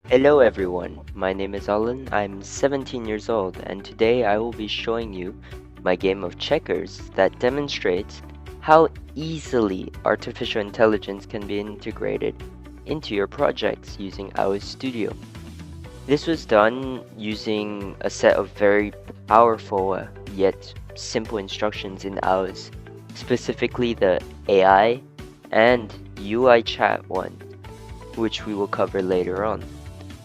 Hello everyone, my name is Olin, I'm 17 years old, and today I will be showing you my game of checkers that demonstrates how easily artificial intelligence can be integrated into your projects using AOZ Studio. This was done using a set of very powerful yet simple instructions in AOZ, specifically the AI and UI chat one, which we will cover later on.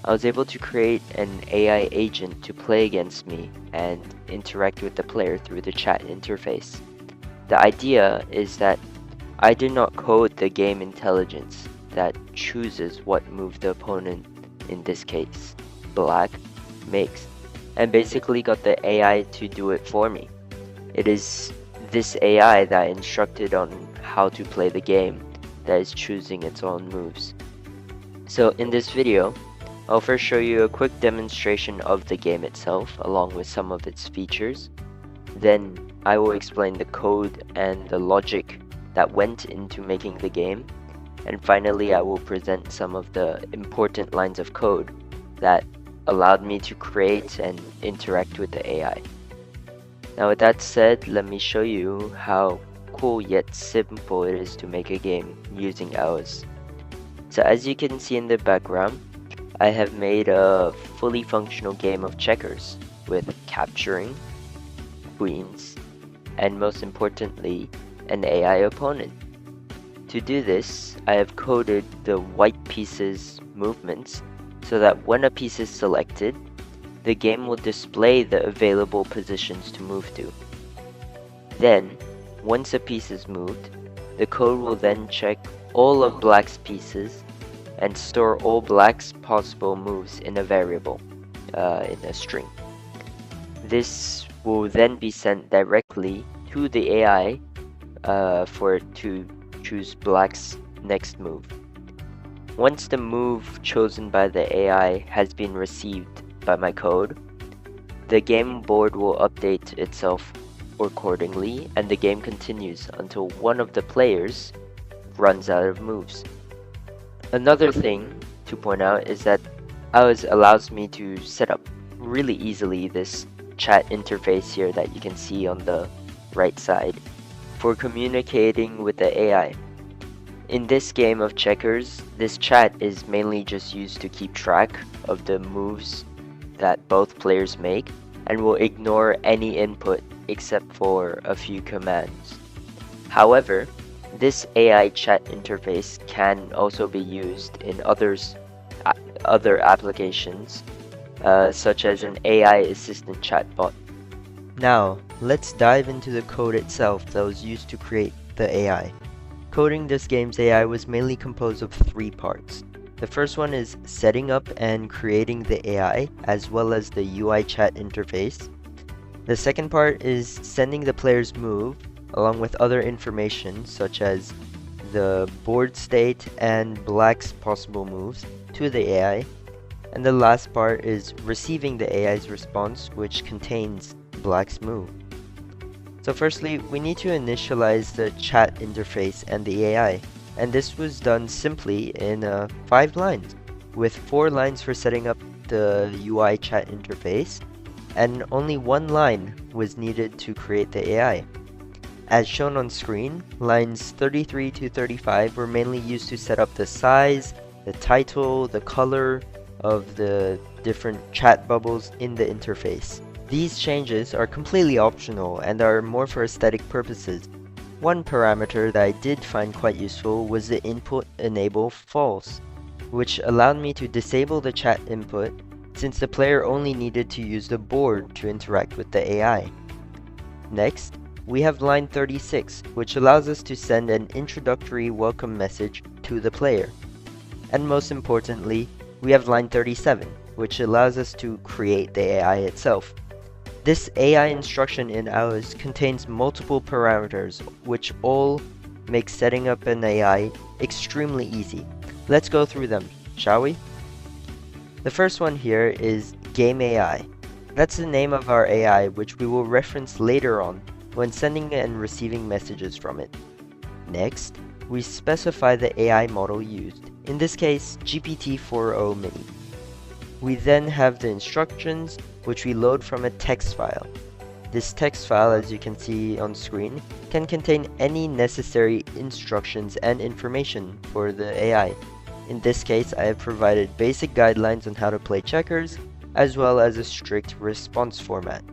I was able to create an AI agent to play against me and interact with the player through the chat interface. The idea is that I did not code the game intelligence that chooses what move the opponent, in this case, black, makes, and basically got the AI to do it for me. It is this AI that instructed on how to play the game that is choosing its own moves. So in this video, I'll first show you a quick demonstration of the game itself along with some of its features. Then I will explain the code and the logic that went into making the game. And finally I will present some of the important lines of code that allowed me to create and interact with the AI. Now with that said, let me show you how cool yet simple it is to make a game using AOZ. So as you can see in the background, I have made a fully functional game of checkers with capturing, queens, and most importantly, an AI opponent. To do this, I have coded the white piece's movements so that when a piece is selected, the game will display the available positions to move to. Then, once a piece is moved, the code will then check all of black's pieces and store all black's possible moves in a variable, in a string. This will then be sent directly to the AI for it to choose black's next move. Once the move chosen by the AI has been received by my code, the game board will update itself accordingly and the game continues until one of the players runs out of moves. Another thing to point out is that AOZ allows me to set up really easily this chat interface here that you can see on the right side for communicating with the AI. In this game of checkers, this chat is mainly just used to keep track of the moves that both players make and will ignore any input except for a few commands. However, this AI chat interface can also be used in other applications, such as an AI assistant chatbot. Now, let's dive into the code itself that was used to create the AI. Coding this game's AI was mainly composed of three parts. The first one is setting up and creating the AI, as well as the UI chat interface. The second part is sending the player's move, along with other information such as the board state and black's possible moves to the AI. And the last part is receiving the AI's response, which contains black's move. So firstly, we need to initialize the chat interface and the AI, and this was done simply in 5 lines, with 4 lines for setting up the UI chat interface, and only 1 line was needed to create the AI. As shown on screen, lines 33 to 35 were mainly used to set up the size, the title, the color of the different chat bubbles in the interface. These changes are completely optional and are more for aesthetic purposes. One parameter that I did find quite useful was the input enable false, which allowed me to disable the chat input since the player only needed to use the board to interact with the AI. Next, we have line 36, which allows us to send an introductory welcome message to the player. And most importantly, we have line 37, which allows us to create the AI itself. This AI instruction in AOZ contains multiple parameters, which all make setting up an AI extremely easy. Let's go through them, shall we? The first one here is Game AI. That's the name of our AI, which we will reference later on when sending and receiving messages from it. Next, we specify the AI model used, in this case GPT-4o Mini. We then have the instructions, which we load from a text file. This text file, as you can see on screen, can contain any necessary instructions and information for the AI. In this case, I have provided basic guidelines on how to play checkers, as well as a strict response format.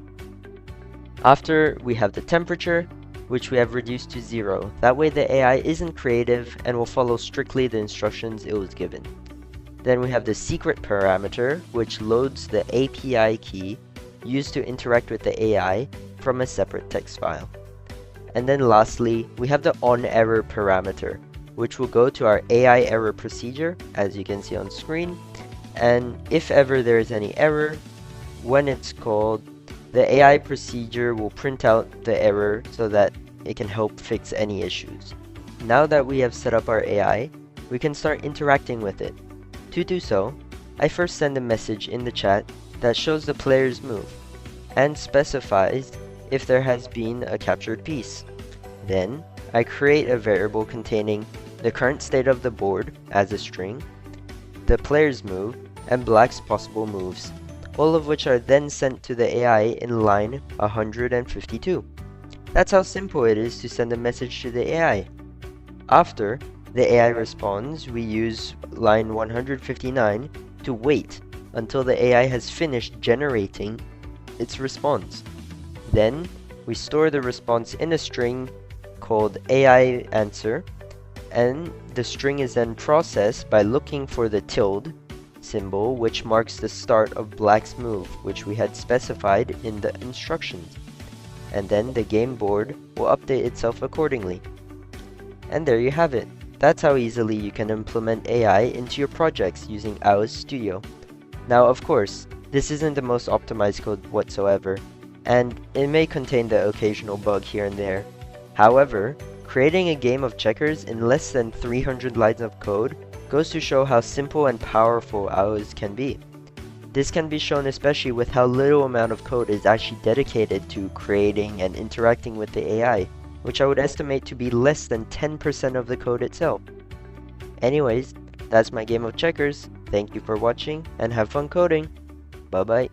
After, we have the temperature, which we have reduced to 0. That way the AI isn't creative and will follow strictly the instructions it was given. Then we have the secret parameter, which loads the API key used to interact with the AI from a separate text file. And then lastly, we have the onError parameter, which will go to our AI error procedure, as you can see on screen, and if ever there is any error, when it's called, the AI procedure will print out the error so that it can help fix any issues. Now that we have set up our AI, we can start interacting with it. To do so, I first send a message in the chat that shows the player's move and specifies if there has been a captured piece. Then, I create a variable containing the current state of the board as a string, the player's move, and black's possible moves, all of which are then sent to the AI in line 152. That's how simple it is to send a message to the AI. After the AI responds, we use line 159 to wait until the AI has finished generating its response. Then, we store the response in a string called AI answer, and the string is then processed by looking for the tilde symbol, which marks the start of black's move, which we had specified in the instructions. And then the game board will update itself accordingly. And there you have it. That's how easily you can implement AI into your projects using AOZ Studio. Now, of course, this isn't the most optimized code whatsoever, and it may contain the occasional bug here and there. However, creating a game of checkers in less than 300 lines of code goes to show how simple and powerful AOZ can be. This can be shown especially with how little amount of code is actually dedicated to creating and interacting with the AI, which I would estimate to be less than 10% of the code itself. Anyways, that's my game of checkers. Thank you for watching and have fun coding. Bye bye.